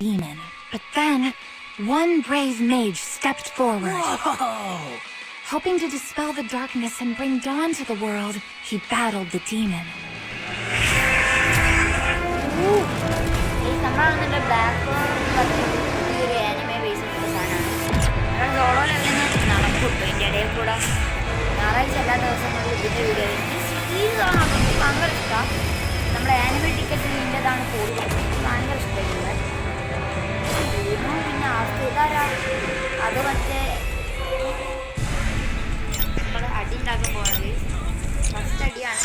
demon. But then, one brave mage stepped forward. Whoa! Hoping to dispel the darkness and bring dawn to the world, he battled the demon. ഞായറാഴ്ച എല്ലാ ദിവസങ്ങളിലും ഇതിൻ്റെ video സീരീസാണ് എനിക്ക് ഭയങ്കര ഇഷ്ടമാണ്. നമ്മുടെ animal ടിക്കറ്റിൽ ഇതിൻ്റെതാണ് കൂടുതൽ എനിക്ക് ഭയങ്കര ഇഷ്ടമായിട്ടുള്ളത്. പിന്നെ ആസ്തികാരാ അത് മറ്റേ നമ്മൾ അടി ഉണ്ടാക്കാൻ പോകുന്നത് ഫസ്റ്റ് അടിയാണ്.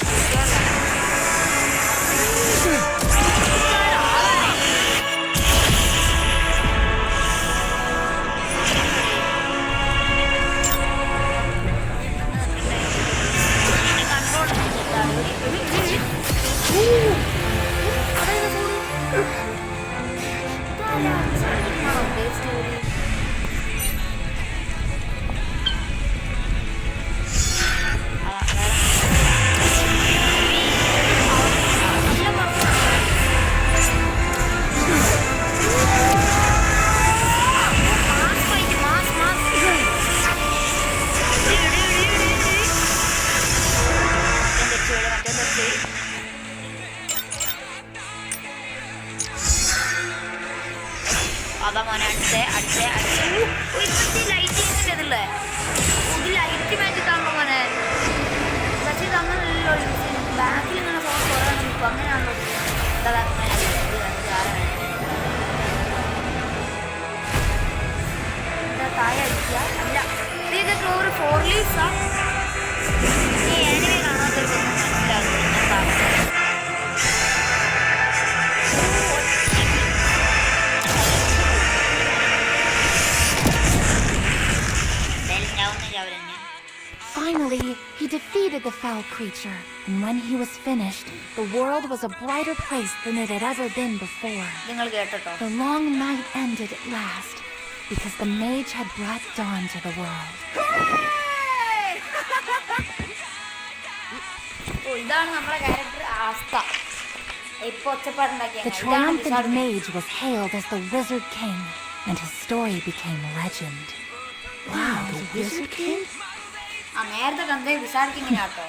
അതാ മോനെ അടുത്ത ലൈറ്റിങ്ങിൻ്റെ ഇതില്ലേ ഇത് ലൈറ്റ് മാറ്റിട്ടാണല്ലോ മോനെ. പക്ഷേ ഇത് അങ്ങനെയല്ലോ യൂസ് ചെയ്യുന്നത്. ബാക്കിൽ ഇങ്ങനെ ഫോൺ കുറവാണ് ഇപ്പം അങ്ങനെയാണല്ലോ. താഴെ അടിക്കുക അല്ല ഇതൊക്കെ ഒരു 4 ലീവ്സാ. ഈ ആനിമേ കാണാത്തവർക്കൊന്നും മനസ്സിലാകും ഞാൻ പറഞ്ഞത്. Finally, he defeated the foul creature, and when he was finished, the world was a brighter place than it had ever been before. The long night ended at last, because the mage had brought dawn to the world. The triumphant mage was hailed as the Wizard King, and his story became legend. Wow, the Wizard King? നേരത്തെ കണ്ടേ വിസാരിക്കിങ്ങനെയാട്ടോ.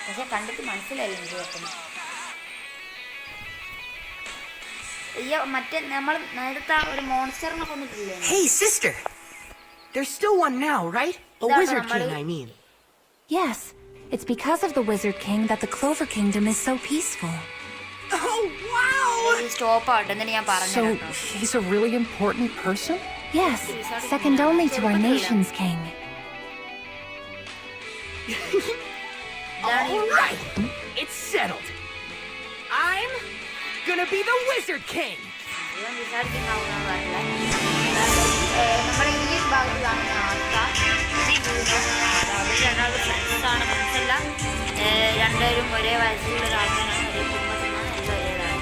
പക്ഷെ കണ്ടിട്ട് മനസ്സിലായില്ല എനിക്ക് പറ്റുന്നു. മറ്റേ നമ്മൾ നേരത്തെ ഒരു മോൺസ്റ്ററിനെ കൊണ്ടിട്ടില്ലേ? Hey, sister! There's still one now, right? A Wizard King, I mean. Yes, it's because of the Wizard King that the Clover Kingdom is so peaceful. Oh, wow! Stop out, എന്നിട്ട് ഞാൻ പറഞ്ഞു. So, he's a really important person? Yes, second only to our nation's king. All right, it's settled. I'm gonna be the Wizard King. നമ്മുടെ ഈ ഭാഗത്ത് കാണുന്ന രണ്ടുപേരും ഒരേ വയസ്സുള്ള ഒരാൾക്കാരാണ്, ഒരേ കുടുംബത്തിനാണ്, എല്ലാം ഒരേതാണ്.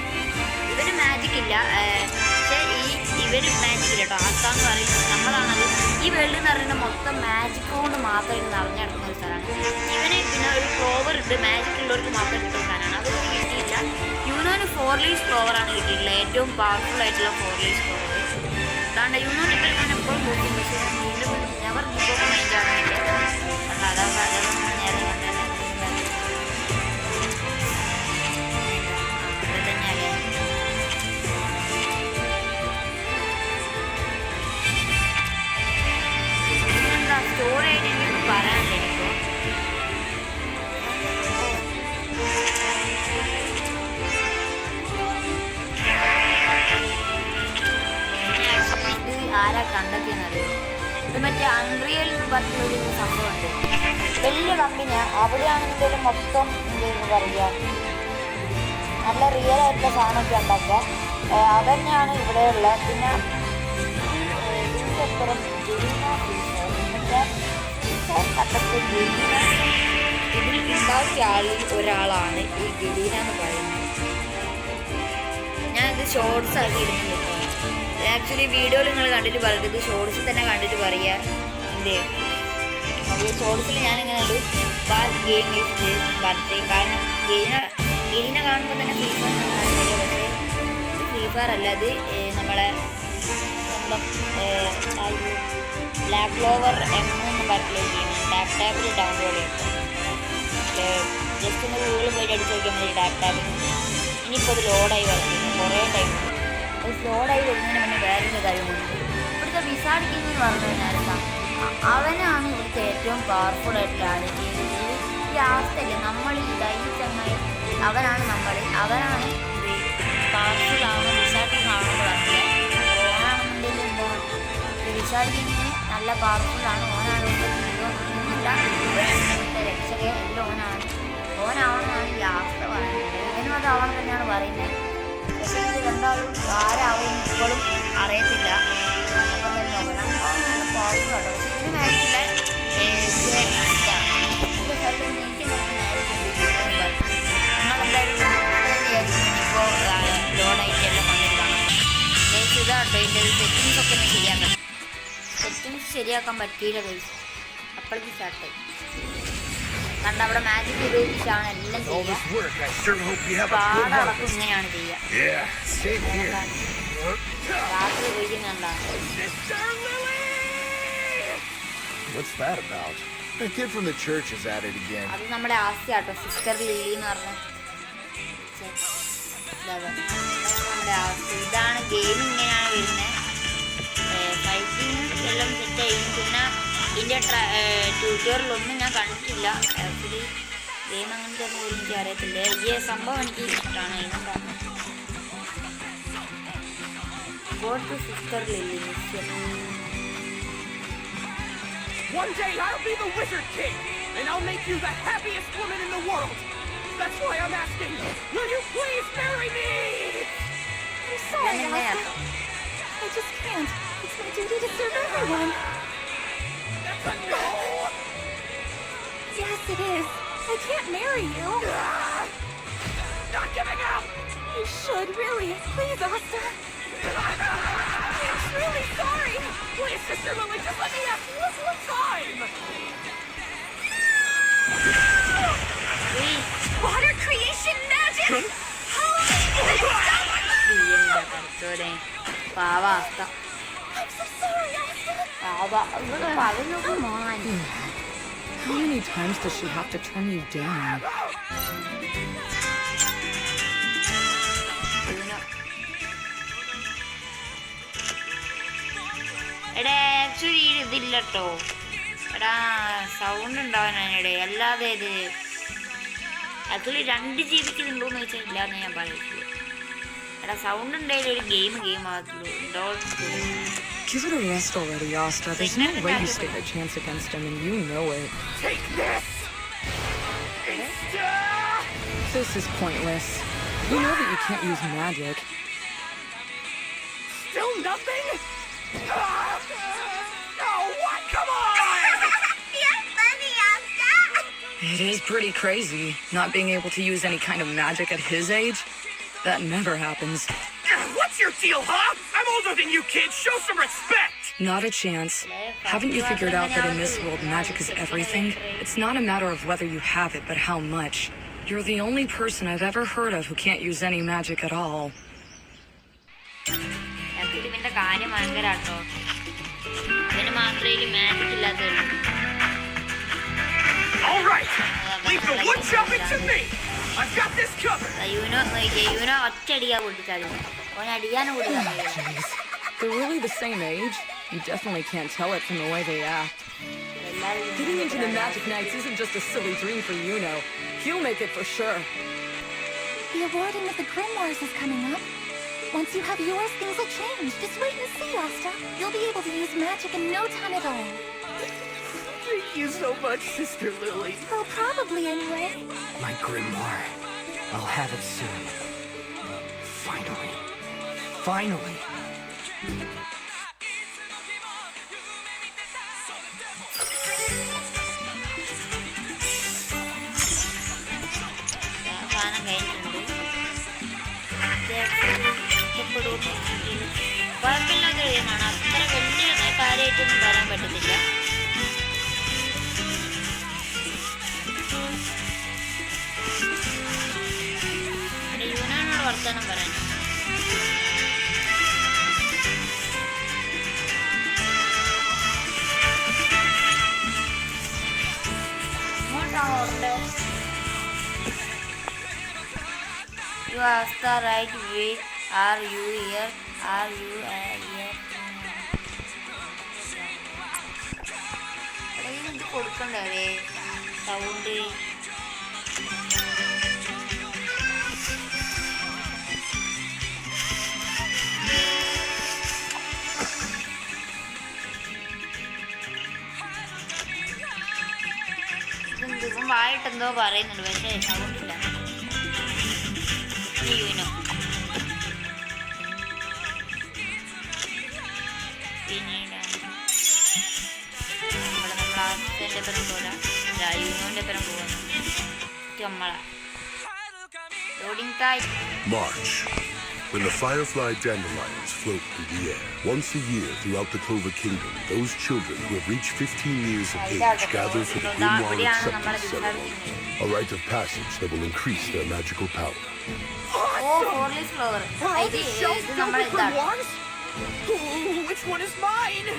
ഇവന് മാജിക് ഇല്ല, പക്ഷേ ഇവന് മാജിക് ഇല്ല കേട്ടോ. ആസ്താന്ന് പറയുന്നത് നമ്മളാണത്. ഈ വേൾഡ് എന്ന് പറയുന്നത് മൊത്തം മാജിക് കൊണ്ട് മാത്രം ഇത് നിറഞ്ഞു നടക്കുന്ന ഒരു സ്ഥലമാണ്. ഇവന് പിന്നെ ഒരു ഫ്ലോവർ ഉണ്ട്, മാജിക് ഉള്ളവർക്ക് മാത്രം കിട്ടുന്ന സാധനമാണ്. അതൊന്നും കിട്ടിയില്ല. യൂണോന് 4 ലീവ്സ് ഫ്ലോവറാണ് കിട്ടിയിട്ടുള്ളത്, ഏറ്റവും പവർഫുൾ ആയിട്ടുള്ള 4 ലീവ്സ് ഫ്ലോവർ. അതാണ്ട് യൂണോന് ഇപ്പോൾ ഞാൻ എപ്പോഴും നോക്കും, പക്ഷേ വീണ്ടും നെവർ ഗിവ് അപ്പ് മൈൻഡാണ് എൻ്റെ. അതൊന്നും നേരെ സ്റ്റോറിയായിട്ട് എനിക്ക് പറയാനില്ല. ഇത് ആരാ കണ്ടെത്തിയെന്നത്? ഇത് മറ്റേ അൺറിയൽ പറഞ്ഞൊരു സംഭവമുണ്ട്, വലിയ കമ്പനിയാണ്. അവിടെയാണെങ്കിലും മൊത്തം എന്തായിരുന്നു പറയുക, നല്ല റിയൽ ആയിട്ടുള്ള സാധനമൊക്കെ ഉണ്ടാക്കുക. അതന്നെയാണ് ഇവിടെയുള്ള. പിന്നെ ഇതിനപ്പുറം ഇതിൽ ഉണ്ടാക്കിയ ആളിൽ ഒരാളാണ് ഈ ഗലീന എന്ന് പറയുന്നത്. ഞാനിത് ഷോർട്സ് ആക്കി ഇടുന്നുണ്ട്. ആക്ച്വലി വീഡിയോയിൽ നിങ്ങൾ കണ്ടിട്ട് പറയുന്നത്, ഇത് ഷോർട്സിൽ തന്നെ കണ്ടിട്ട് പറയുക. എൻ്റെ ഈ ഷോർട്സിൽ ഞാനിങ്ങനെ ഒരു ബാഡ് ഗെയിം ഈസ് ബർത്ത്ഡേ. കാരണം ഗലീന കാണുമ്പോൾ തന്നെ ഫീസ്, പക്ഷേ ഫയർ അല്ല, ഇത് നമ്മളെ സ്വന്തം ബ്ലാക്ക് ക്ലോവർ M3 പറഞ്ഞിട്ടുള്ള ഗെയിമാണ്. ടാപ്പ് ടാപ്പിൽ ഡൗൺലോഡ് ചെയ്യും. ജസ്റ്റ് ഒന്ന് ഗൂഗിളിൽ പോയിട്ട് അടിച്ച് നോക്കിയാൽ മതി ടാപ്പ് ടാപ്പിൽ. ഇനിയിപ്പോൾ അത് ലോഡായി വരുന്നില്ല, കുറേ ടൈം. അത് ലോഡായി വരുന്നതിന് മുന്നേ വേറൊരു കാര്യമുണ്ട്. ഇവിടുത്തെ വിസാർഡ് കിങ് എന്ന് പറഞ്ഞു കഴിഞ്ഞാൽ അവനാണ് ഇവിടുത്തെ ഏറ്റവും പവർഫുൾ ആയിട്ടുള്ള ആൾ. ഈ അവസ്ഥയല്ലേ നമ്മൾ ഈ ചങ്ങായി, അവനാണ് അവനാണ് പവർഫുൾ ആവുന്ന വിസാർഡ് കിങ് ആണെന്ന് പറഞ്ഞില്ല. ഓനാണെന്നുണ്ടെങ്കിൽ എന്താ, വിസാർഡ് കിങ് നല്ല പവർഫുള്ളാണ്. ഓനാണ് രക്ഷകൻ എല്ലാം ഓനാവണമെന്നാണ് ഈ അവസ്ഥ പറയുന്നത്. ഇവനും അത് ആവണം തന്നെയാണ് പറയുന്നത്. പക്ഷേ ഇത് രണ്ടാളും ആരാവും ഇപ്പോഴും അറിയത്തില്ല. അപ്പം തന്നെ നോക്കണം, നല്ല പവർഫുൾ ആട്ടോ. പക്ഷേ ഇതിന് മാരിക്കില്ല. ഇപ്പോൾ ലോഡായിട്ട് എല്ലാം വന്നിട്ടാണ് ഇതാട്ടോ. ഇതിൻ്റെ സെറ്റിങ്സൊക്കെ ഒന്ന് ശരിയാക്കണം. സെറ്റിങ്സ് ശരിയാക്കാൻ പറ്റിയില്ല കഴിച്ചു. അപ്പോഴേക്ക് സ്റ്റാർട്ടായി. കണ്ട അവിടെ മാജിക് ഉപയോഗിച്ചാണ് എല്ലാം ചെയ്യുക. പാടളക്കം ഇങ്ങനെയാണ് ചെയ്യുക. രാത്രി ഉപയോഗിക്കുന്നുണ്ടാ. What's that about? A kid from the church is at it again. അത് നമ്മുടെ ആസ്യാട്ടോ, സിസ്റ്റർ ലില്ലി എന്ന് പറഞ്ഞ നമ്മുടെ ആസ്യ. ഇതാണ് ഗെയിം, ഇങ്ങനെയാണ് വരുന്നത്. ഫൈറ്റിങ് എല്ലാം സെറ്റ് ആയിരുന്നു. പിന്നെ ഇതിൻ്റെ ട്യൂട്ടോറിയലൊന്നും ഞാൻ കണ്ടിട്ടില്ല. ആക്ച്വലി ഗെയിം അങ്ങനത്തെ ഒന്നും എനിക്ക് അറിയത്തില്ല. ഈ സംഭവം എനിക്ക് ഇഷ്ടമാണ്. അതിനുണ്ടാകും go to sister Lily. One day I'll be the Wizard King, and I'll make you the happiest woman in the world. That's why I'm asking, will you please marry me? I'm sorry, Asta. I just can't. It's my duty to serve everyone. That's a no! Yes, it is. I can't marry you. Not giving up! You should, really. Please, Asta. I'm really sorry! Please, Sister Lily, just let me ask one more time! Water creation magic! How പാവാസ്ത. I'm so sorry, Asta. Come on. How many times does she have to turn you down? എടാ actually ഇതില്ല കേട്ടോ. എടാ sound ഉണ്ടാവാനാണ് അല്ലാതെ ഇത് actually 2 GB ഉണ്ടോയെന്ന് ചോദിച്ചാൽ ഇല്ലാന്ന് ഞാൻ പറയുള്ളൂ. എടാ സൗണ്ട് ഉണ്ടായാലും ഒരു game ആകത്തുള്ളൂ. Give it a rest already, Asta. There's no way you stand a chance against him, and you know it. Take this! This is pointless. You know that you can't use magic. Still nothing? No, what? Come on! You're funny, Asta. It is pretty crazy, not being able to use any kind of magic at his age. That never happens. What's your deal, huh? I'm older than you kids. Show some respect! Not a chance. Haven't you figured out that in this world magic is everything? It's not a matter of whether you have it, but how much. You're the only person I've ever heard of who can't use any magic at all. Actually ഇവന്റെ കാര്യം ഭയങ്കരാട്ടോ. ഇവന് മാത്രമേ magic ഇല്ലാത്തുള്ളൂ. All right, leave the wood chopping to me. I've got this covered. Yuno ഒറ്റയടിയാ പൊട്ടിച്ചാൽ ഓൻ അടിയാനും കൂടി. Jeez. They're really the same age. You definitely can't tell it from the way they act. Getting into the Magic Knights isn't just a silly dream for Yuno. He'll make it for sure. The awarding of the Grimoires is coming up. Once you have yours, things will change. Just wait and see, Asta. You'll be able to use magic in no time at all. Thank you so much, Sister Lily. Well, probably anyway. My grimoire. I'll have it soon. Finally. Finally. സാധനം കഴിഞ്ഞിട്ടുണ്ട്. കുഴപ്പമില്ലാത്ത ഗെയിമാണ്. അത്ര വലിയ കാര്യമായിട്ടൊന്നും പറയാൻ പറ്റത്തില്ല. യൂനാനോട് വർത്തമാനം പറയാൻ ask the right way. Are you here? Are you here? ഇത് കൊടുക്കണ്ടേ സൗണ്ട്? ഇപ്പം വായിട്ടെന്തോ പറയുന്നുണ്ട്, പക്ഷേ സൗണ്ടില്ല. യുനോ പിന്നീട് നമ്മൾ അച്ഛൻ്റെ പേരും പോലെ യുനോൻ്റെ പേരും പോകുന്നു. നമ്മളെ loading time. March, when the firefly dandelions float through the air. Once a year throughout the Clover Kingdom, those children who have reached 15 years of age gather for the Grimoire Acceptance Ceremony, a rite of passage that will increase their magical power. Four leaf flower. ഇത് നമ്മൾ grimoires? Which one is mine?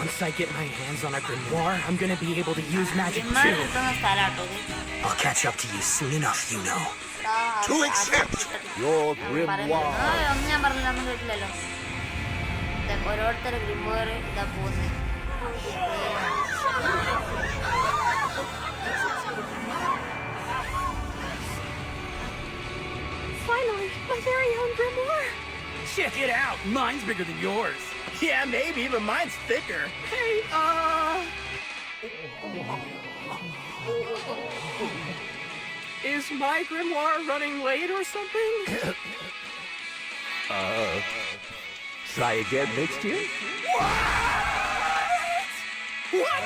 Once I get my hands on a grimoire, I'm gonna be able to use magic too. കിട്ടുന്ന സ്ഥലമാട്ടോ ഇത്. I'll catch up to you soon enough, you know. To accept your grimoire. ഒന്നും ഞാൻ പറഞ്ഞില്ല, ഒന്നും കേട്ടില്ലല്ലോ. ഓരോരുത്തരുടെ ഗ്രിമോർ ഇതാ പോകുന്നത്. Finally, my very own grimoire. Check it out. Mine's bigger than yours. Yeah, maybe, but mine's thicker. Hey, is my grimoire running late or something? Try again next year? What?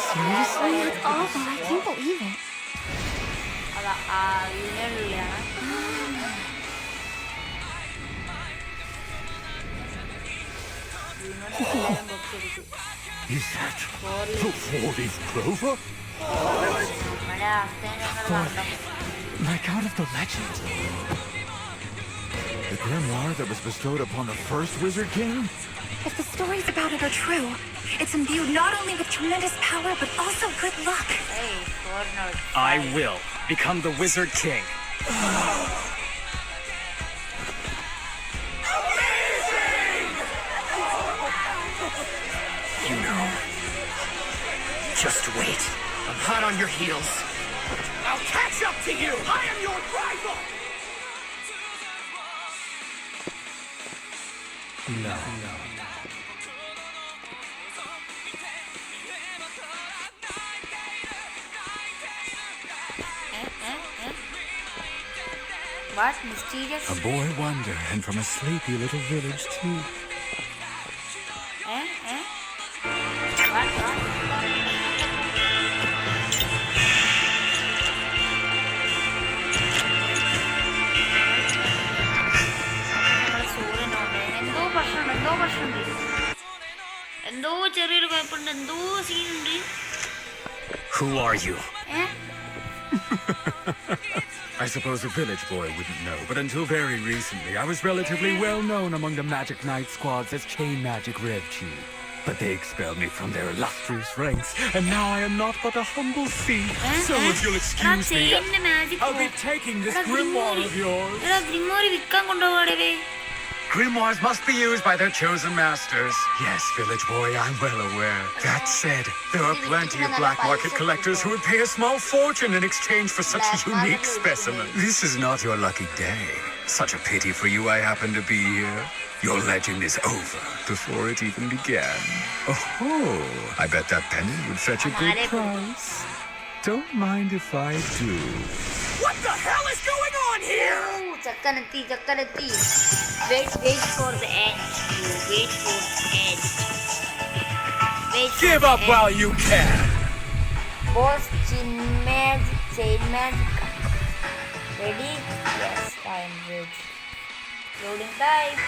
Seriously? It's awful. I can't believe it. അതാ യൂണിയനിലാണ്. Is that the 4-leaf clover? നമ്മുടെ അവസ്ഥ Like out of the legend. The grimoire that was bestowed upon the first Wizard King? If the stories about it are true, it's imbued not only with tremendous power, but also good luck. I will become the Wizard King. You know, just wait. I'm hot on your heels. I'll catch up to you. I am your rival. No. What mysterious? A boy wonder, and from a sleepy little village too. What? എന്തോ ചെറിയൊരു കുഴപ്പമുണ്ട്, എന്തോ സീനുണ്ട്. Who are you? I suppose a village boy wouldn't know, but until very recently, I was relatively well known among the Magic Knight squads as Chain Magic Rev Chief. But they expelled me from their illustrious ranks, and now I am not but a humble thief. So if you'll excuse me, I'll be taking this grimoire of yours. ഗ്രിമോറി വിൽക്കാൻ കൊണ്ടുപോകടേ. Grimoires must be used by their chosen masters. Yes, village boy, I'm well aware. That said, there are plenty of black market collectors who would pay a small fortune in exchange for such a unique specimen. This is not your lucky day. Such a pity for you I happen to be here. Your legend is over before it even began. Oh, I bet that penny would fetch a good price. Don't mind if I do. What the hell is going on here? ചക്കനെത്തി. Wait for the end. Wait for the end. Give up while you can. Boss chain magic. Ready? Yes, I'm ready. Loading time.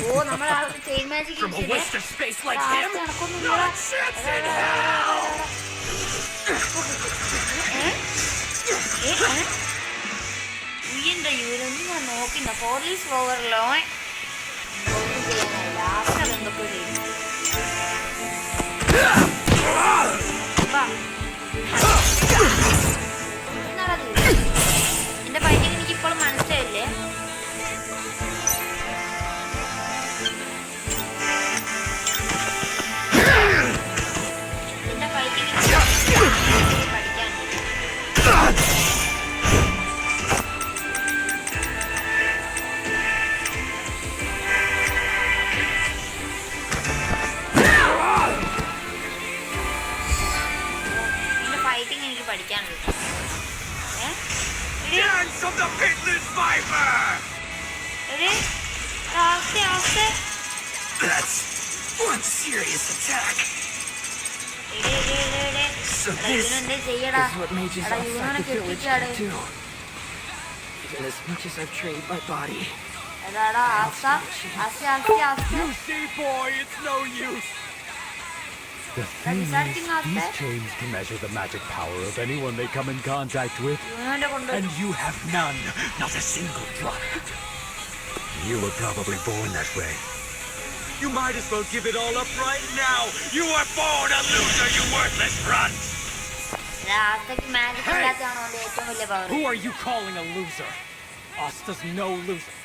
Oh, നമ്മുടെ ആൾക്ക് chain magic From a waste of space like him? Not a chance in hell! ഇവരൊന്നും ഞാൻ നോക്കില്ല. ഫോർലീസ് ഫ്ലവറിലോ ഒന്നും ചെയ്യാനായി. Last അതെന്തൊക്കെ ചെയ്യും. One serious attack. So ഇവനെന്തേ ചെയ്യടാ? This is what mages എടാ, outside ഇവനെ the village കെട്ടിച്ചാട്. can do. And as much as I've trained my body, എടാടാ, you see, boy, it's no use. The thing is, these chains can measure the magic power of anyone they come in contact with. And you have none, not a single drop. You were probably born that way. You might as well give it all up right now. You were born a loser, you worthless runt. Who are you calling a loser? Asta's no loser.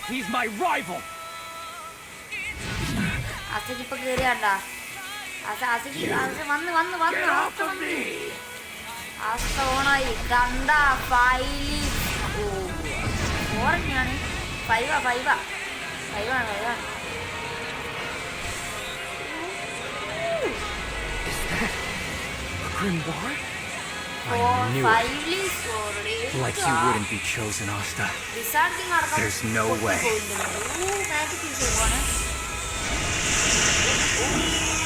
He's my rival. അസക്കിപ്പൊ കേറിയാണ്ടാ അസക്ക് വന്ന് Get off of me! അസ ഓണായി കണ്ട Faili ഓറഞ്ഞാണ് ഫൈവാണ് A grimoire? Faili Like you wouldn't be chosen, Asta. There's no way.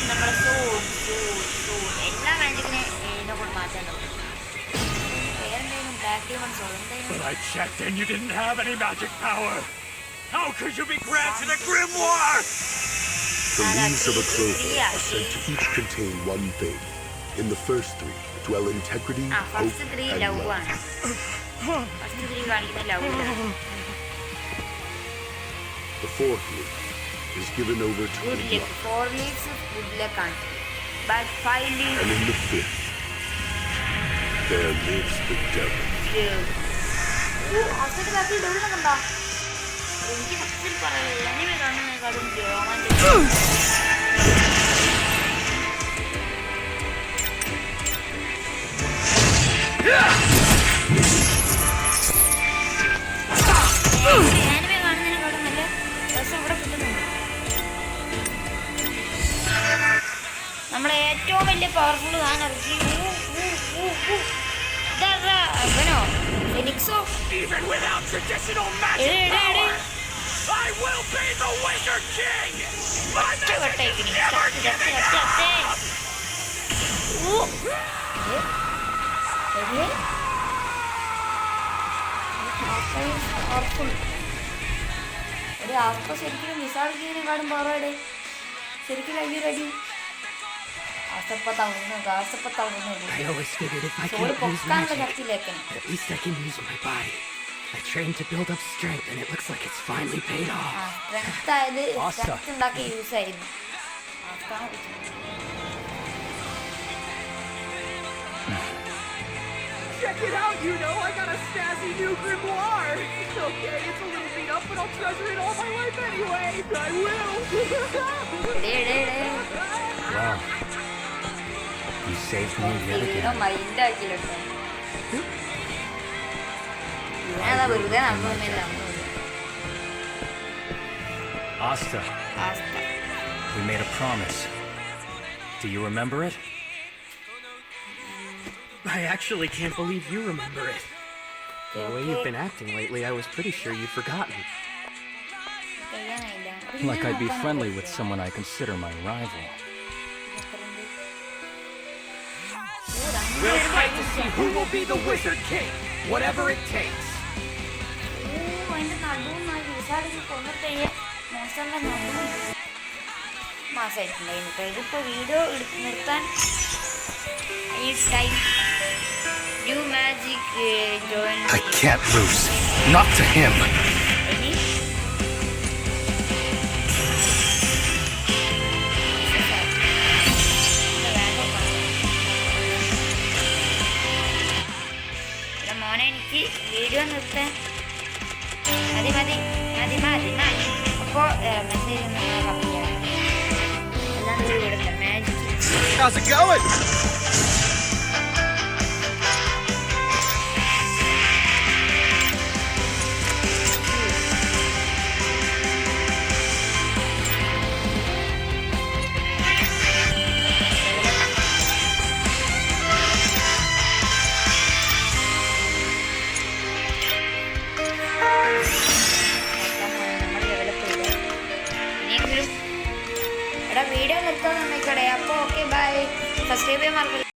നമ്മുടെ എല്ലാ മാജിക്കിനെ ഇതിനെ കൊണ്ട് മാറ്റാൻ പേരെന്തെങ്കിലും black ഡീമൺസോ But I checked and you didn't have any magic power. How could you be granted a grimoire? The leaves of a clover are said to each contain one thing. In the first three dwell integrity, hope, first three and love love. ആണ് first three കാണിക്കുന്ന love The fourth leaf is given over to good good luck luck. 4 leaves good luck ആണ് but 5 leaves And in the fifth, there lives the devil. അസറ്റ് ബാക്കിൽ double കണ്ടാ എനിക്ക് ഫസ്റ്റിൽ പറയാം anime കാണുന്നതിനെക്കാളും രോമാഞ്ചം anime കാണുന്നതിനെക്കാളും നല്ല രസം ഇവിടെ കിട്ടുന്നുണ്ട് നമ്മളെ ഏറ്റവും വലിയ പവർഫുൾ സാധനം ഇവനോ ഫെനിക്സോ Even without traditional magic power, I will be the Wizard King! My message is never giving up! ഒരു ആസ്പ ശരിക്കും മിസാൾക്കിനെക്കാളും പവറോടെ ശരിക്കും ready I always figured if I ചോട് can't use പൊക്കാനുള്ള magic, ശക്തിയിലേക്കാണ് at least I can use my body. I trained to build up strength, and it looks like it's finally paid off. Strength ആയത് Asta. Strength ഉണ്ടാക്കിയ use ആയിരുന്നു Check it out, you know, I got a snazzy new grimoire! It's okay, it's a little beat up, but I'll treasure it all my life anyway! I will! Wow. You saved me yet again. Mind ആക്കിയില്ലോ ഇവനതാ വെറുതെ നടന്നില്ല Asta, we made a promise. Do you remember it? I actually can't believe you remember it. The way you've been acting lately, I was pretty sure you'd forgotten. Like I'd be friendly with someone I consider my rival. We'll fight to see who will be the Wizard King, whatever it takes. അതിന്റെ നടുവൊന്നായി വിസാടിച്ച് കൊന്നിട്ടേ മോശമുള്ള നടുവ് മാസമായിട്ടുണ്ടായിരുന്നു ഇതിപ്പോ video നിർത്താൻ ഈ time new magic join I can't lose. Not to him. ഇനി മോനെ എനിക്ക് video നിർത്താൻ മതി അപ്പോൾ മെസ്സേജ് ഒന്ന് കമ്പനി ചെയ്യാം അല്ലാണ്ട് video magic How's it going? Subscribe ചെയ്യാൻ മറക്കില്ല.